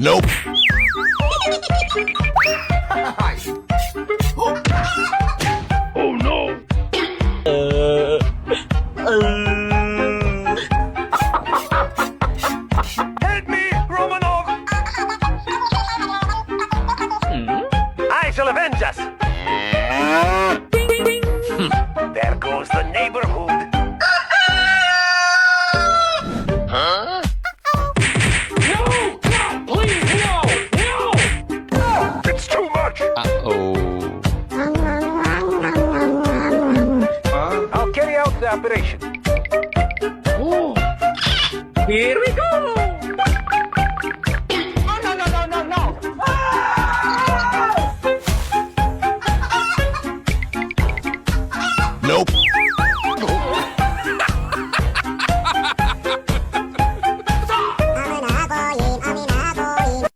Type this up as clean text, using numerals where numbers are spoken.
Nope. Oh no. Help me, Romanov! I shall avenge us! There goes the neighborhood. Huh? No! No! Please, no! No! It's too much! Uh-oh. I'll carry out the operation.